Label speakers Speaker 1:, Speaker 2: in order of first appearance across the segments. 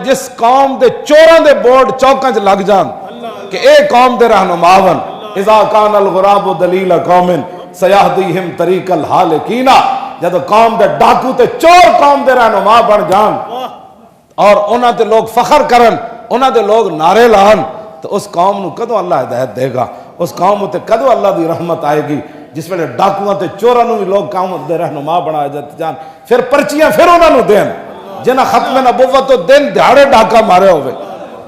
Speaker 1: جس قوم دے چوراں دے بورڈ چوکاں چ لگ جان کہ اے قوم دے رہنما ون اذا کان الغراب دلیل قوم سیہدیہم طریق الحالکین، جب قوم دے ڈاکو تے چور قوم دے رہنما بن جان اور انہاں تے لوگ فخر کرن، انہاں دے لوگ نعرے لان، تو اس قوم نو کدوں اللہ ہدایت دے گا؟ اس قوم تے کدوں اللہ دی رحمت آئے گی جس ویلے ڈاکواں تے چوراں نو بھی لوگ قوم دے رہنما بنا جان، پھر پرچیاں پھر انہاں نو دین جنہاں ختم نبوت تو دن دیہاڑے ڈاکا مارے ہوئے،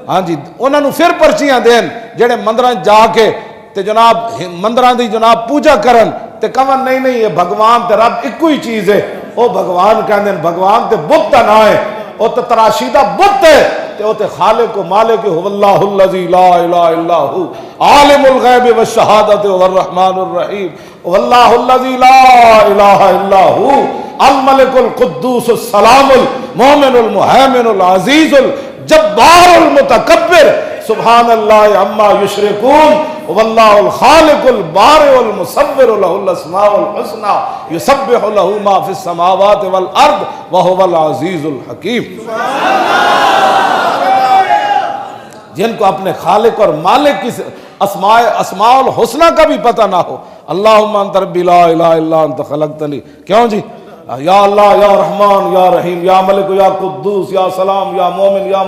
Speaker 1: ہاں جی انہاں نو پھر پرچیاں دین جڑے مندراں جا کے تے جناب مندراں دی جناب پوجا کرن تے کون نہیں یہ بھگوان تے رب ایک ہی چیز ہے، او بھگوان کہندے بھگوان تے بت دا نام ہے، او تے تراشیدہ بت ہے تے او تے خالق و مالک هو اللہ الذی لا الہ الا هو عالم الغیب والشہادۃ والرحمن الرحیم واللہ الذی لا الہ الا هو الملک القدوس السلام المؤمن المہیمن العزیز الجبار المتکبر سبحان اللہ عما یشرکون واللہ الخالق البارئ المصور له الاسماء الحسنى یسبح له ما فی السماوات والارض وهو العزیز الحکیم۔ جن کو اپنے خالق اور مالک کی اسماء الحسنى کا بھی پتہ نہ ہو، اللہم انت ربی لا الہ الا انت خلقتنی، کیوں جی یا اللہ یا رحمان یا رحیم یا ملک یا قدوس یا سلام یا مومن یا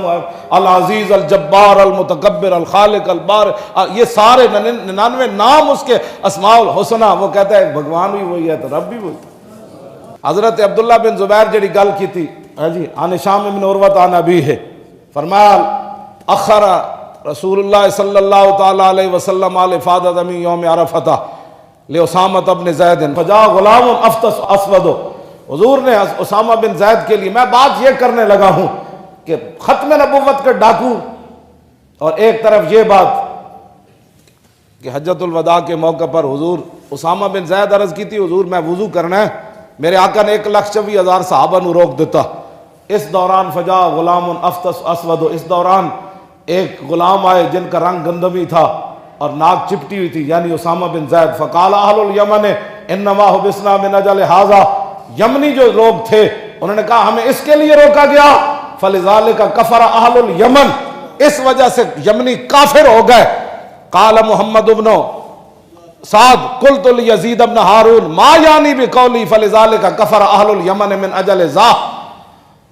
Speaker 1: العزیز الجبار المتکبر الخالق البارئ، یہ سارے 99 نام اس کے اسماء الحسنہ، وہ کہتا ہے بھگوان بھی وہی ہے تو رب بھی وہی۔ حضرت عبداللہ بن زبیر جڑی گل کی تھی جی عن ہشام بن عروہ عن ابیہ، فرمایا اخر رسول اللہ صلی اللہ تعالی علیہ وسلم علی افادۃ من یوم عرفہ لاسامۃ بن زید فجاء غلام افطس اسود، حضور نے اسامہ بن زید کے لیے، میں بات یہ کرنے لگا ہوں کہ ختم نبوت کے ڈاکو اور ایک طرف یہ بات کہ حجۃ الوداع کے موقع پر حضور اسامہ بن زید عرض کی تھی حضور میں وضو کرنا ہے، میرے آقا نے 1,24,000 صحابہ نو روک دیتا، اس دوران فجاء غلام افطس اسود، اس دوران ایک غلام آئے جن کا رنگ گندمی تھا اور ناک چپٹی ہوئی تھی، یعنی اسامہ بن زید، فقال اہل الیمن انما حبسنا من اجل ھذا، یمنی جو لوگ تھے انہوں نے کہا ہمیں اس کے لیے روکا گیا، فلذالک کفر اہل الیمن، اس وجہ سے یمنی کافر ہو گئے۔ قال محمد بن سعد قلت لیزید بن ہارون ما یعنی بقولی فلذالک کفر اہل الیمن من اجل ذا،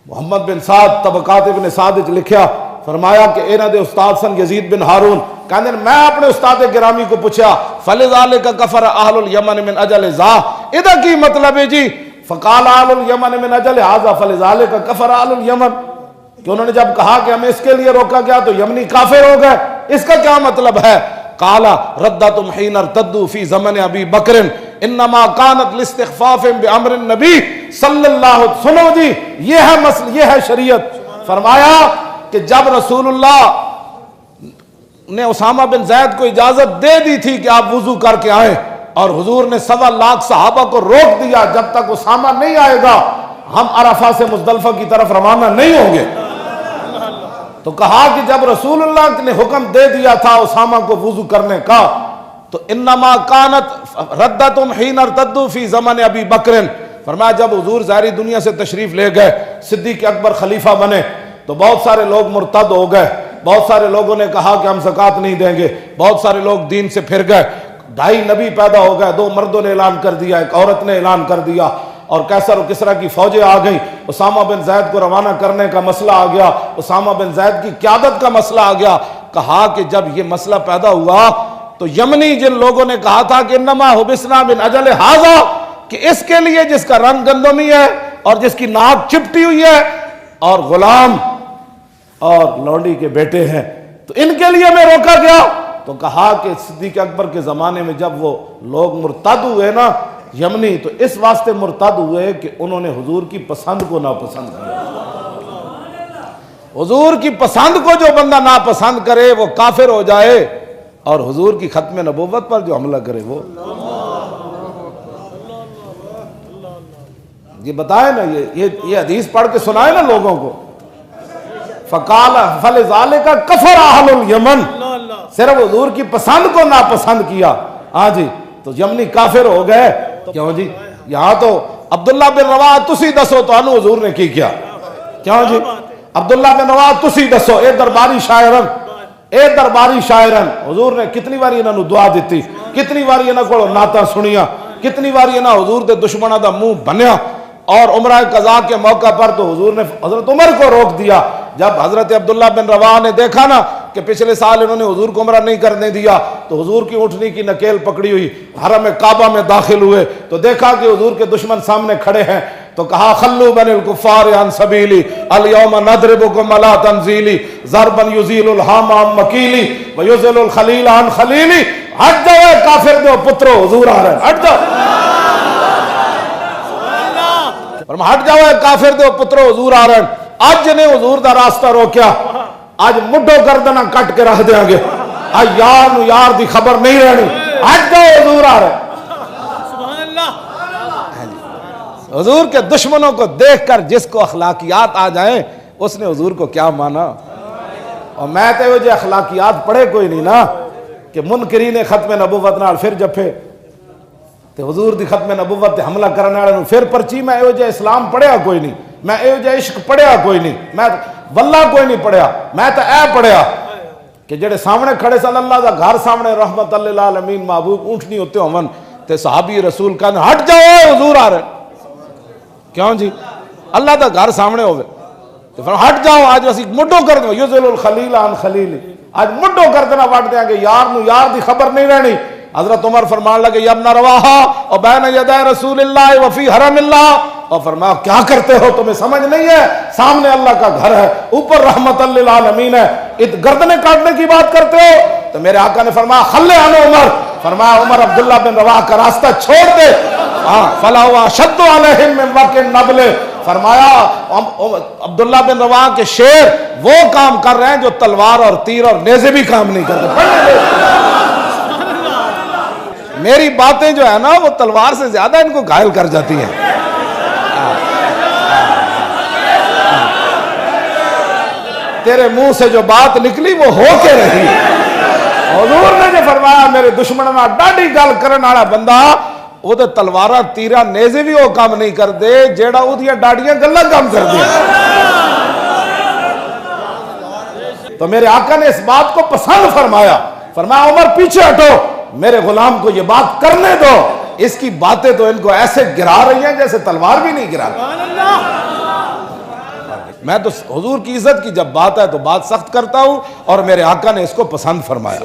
Speaker 1: محمد بن سعد طبقات ابن سعد لکھیا، فرمایا کہ انہاں دے استاد سن یزید بن ہارون، کہندے میں اپنے استاد گرامی کو پوچھا فلذالک کفر اہل الیمن من اجل ذا، ادا کی مطلب ہے جی فقال اہل الیمن من اجل ھذا فلذالک کفر اہل الیمن، کہ انہوں نے جب کہا کہ ہمیں اس کے لیے روکا گیا تو یمنی کافر ہو گئے، اس کا کیا مطلب ہے؟ قال ردتم حین ارتدوا فی زمن ابی بکر انما کانت لاستخفاف بامر النبی صلی اللہ علیہ وسلم، سنو جی یہ ہے مسئلہ، یہ ہے شریعت۔ فرمایا کہ جب رسول اللہ نے اسامہ بن زید کو اجازت دے دی تھی کہ آپ وضو کر کے آئیں، اور حضور نے 1.25 صحابہ کو روک دیا جب تک اسامہ نہیں آئے گا ہم عرفہ سے مزدلفہ کی طرف روانہ نہیں ہوں گے، تو کہا کہ جب رسول اللہ نے حکم دے دیا تھا اسامہ کو وضو کرنے کا تو انما کانت ردتم حین ارتدوا فی زمن ابی بکر، فرمایا جب حضور ظاہری دنیا سے تشریف لے گئے، صدیق اکبر خلیفہ بنے تو بہت سارے لوگ مرتد ہو گئے، بہت سارے لوگوں نے کہا کہ ہم زکوٰۃ نہیں دیں گے، بہت سارے لوگ دین سے پھر گئے، 2.5 نبی پیدا ہو گئے، 2 مردوں نے اعلان کر دیا، ایک عورت نے اعلان کر دیا، اور کیسر و کسرا کی فوجیں آ گئیں، اسامہ بن زید کو روانہ کرنے کا مسئلہ آ گیا، اسامہ بن زید کی قیادت کا مسئلہ آ گیا۔ کہا کہ جب یہ مسئلہ پیدا ہوا تو یمنی جن لوگوں نے کہا تھا کہ انما حبسنا من اجل ھذا، کہ اس کے لیے جس کا رنگ گندمی ہے اور جس کی ناک چپٹی ہوئی ہے اور غلام اور لونڈی کے بیٹے ہیں تو ان کے لیے میں روکا گیا، تو کہا کہ صدیق اکبر کے زمانے میں جب وہ لوگ مرتد ہوئے نا یمنی، تو اس واسطے مرتد ہوئے کہ انہوں نے حضور کی پسند کو ناپسند کیا۔ حضور کی پسند کو جو بندہ ناپسند کرے وہ کافر ہو جائے، اور حضور کی ختم نبوت پر جو حملہ کرے وہ، یہ بتائے نا، یہ حدیث پڑھ کے سنائے نا لوگوں کو۔ فقال فلذالک کفر اہل الیمن، صرف حضور کی پسند کو ناپسند کیا، ہاں جی تو یمنی کافر ہو گئے۔ کیوں جی؟ یہاں تو عبداللہ بن رواحہ تسی دسو تو انو حضور نے کی کیا؟ کیوں جی؟ عبداللہ بن رواحہ تسی دسو اے درباری شاعرن اے درباری شاعرن حضور نے کتنی باری انہاں نو دعا دیتی، کتنی باری انہاں کو نعتاں سنیاں، کتنی باری انہاں حضور دے دشمناں دا منہ بنیا، اور عمرہ قضاء کے موقع پر تو حضور نے حضرت عمر کو روک دیا۔ جب حضرت عبداللہ بن رواحہ نے دیکھا نا کہ پچھلے سال انہوں نے حضور کو عمرہ نہیں کرنے دیا، تو حضور کی اونٹنی کی نکیل پکڑی ہوئی حرم کعبہ میں داخل ہوئے تو دیکھا کہ حضور کے دشمن سامنے کھڑے ہیں، تو کہا خلو بن الکفار عن سبیلی الیوم نضربکم علی تنزیلی ضربا یزیل الحام عن مکیلی ویزل الخلیل عن خلیلی، ہٹ جاؤ کافر دو پترو، حضور آ رہے ہیں، ہٹ جاؤ، ہٹ جاؤ کافر دو پترو، حضور آ رہے ہیں۔ آج نے حضور دا راستہ روکیا، آج مڈو گردنا کٹ کے رکھ دیا گے، آج یار نو یار دی خبر نہیں رہنی، ہٹ جاؤ حضور آ رہے ہیں۔ حضور کے دشمنوں کو دیکھ کر جس کو اخلاقیات آ جائیں اس نے حضور کو کیا مانا۔ اور میں تو جو اخلاقیات پڑھے کوئی نہیں نا کہ منکرین ختم نبوت نال پھر جفے تے حضور دی ختم نبوت تے حملہ کرنے والے پھر پرچی، میں ایو جے اسلام پڑھیا کوئی نہیں، میں ایو جے عشق پڑھیا کوئی نہیں، میں واللہ کوئی نہیں پڑھیا، میں تو اے پڑھیا کہ جڑے سامنے کھڑے صلی اللہ دا گھر سامنے رحمت للعالمین محبوب اونٹنی ہوتے ہون تے صحابی رسول کہنے ہٹ جاؤ حضور آ رہے، کیوں جی اللہ دا گھر سامنے ہوئے تو پھر ہٹ جاؤ، آج اسی مڈو کر دیں یزل الخلیل عن خلیلی، آج مڈو کر دینا وٹ دیں گے، یار نو یار دی خبر نہیں رہنی۔ حضرت عمر فرمان لگے یا ابن رواحہ اور بین یدی رسول اللہ وفی حرم اللہ، اور فرمایا کیا کرتے ہو، تمہیں سمجھ نہیں ہے سامنے اللہ کا گھر ہے، اوپر رحمت للعالمین ہے، گردنیں کاٹنے کی بات کرتے ہو؟ تو میرے آقا نے فرمایا خلے عنہ عمر، فرمایا عمر عبداللہ بن رواحہ کا راستہ چھوڑ دے، فلا ہوا شد علیہم من وقت النبل، فرمایا عبداللہ بن رواحہ کے شیر وہ کام کر رہے ہیں جو تلوار اور تیر اور نیزے بھی کام نہیں کرتے۔ میری باتیں جو ہے نا وہ تلوار سے زیادہ ان کو گھائل کر جاتی ہیں۔ تیرے منہ سے جو بات نکلی وہ ہو کے رہی۔ حضور نے جو فرمایا میرے دشمن نال ڈاڈی گل کرن والا بندہ وہ تے تلواراں تیراں نیزے بھی وہ کام نہیں کر دے جیڑا اودیاں ڈاڈیاں گلاں کام کر دے۔ تو میرے آقا نے اس بات کو پسند فرمایا، فرمایا عمر پیچھے ہٹو، میرے غلام کو یہ بات کرنے دو، اس کی باتیں تو ان کو ایسے گرا رہی ہیں جیسے تلوار بھی نہیں گرا رہی۔ میں تو حضور کی عزت کی جب بات ہے تو بات سخت کرتا ہوں، اور میرے آقا نے اس کو پسند فرمایا۔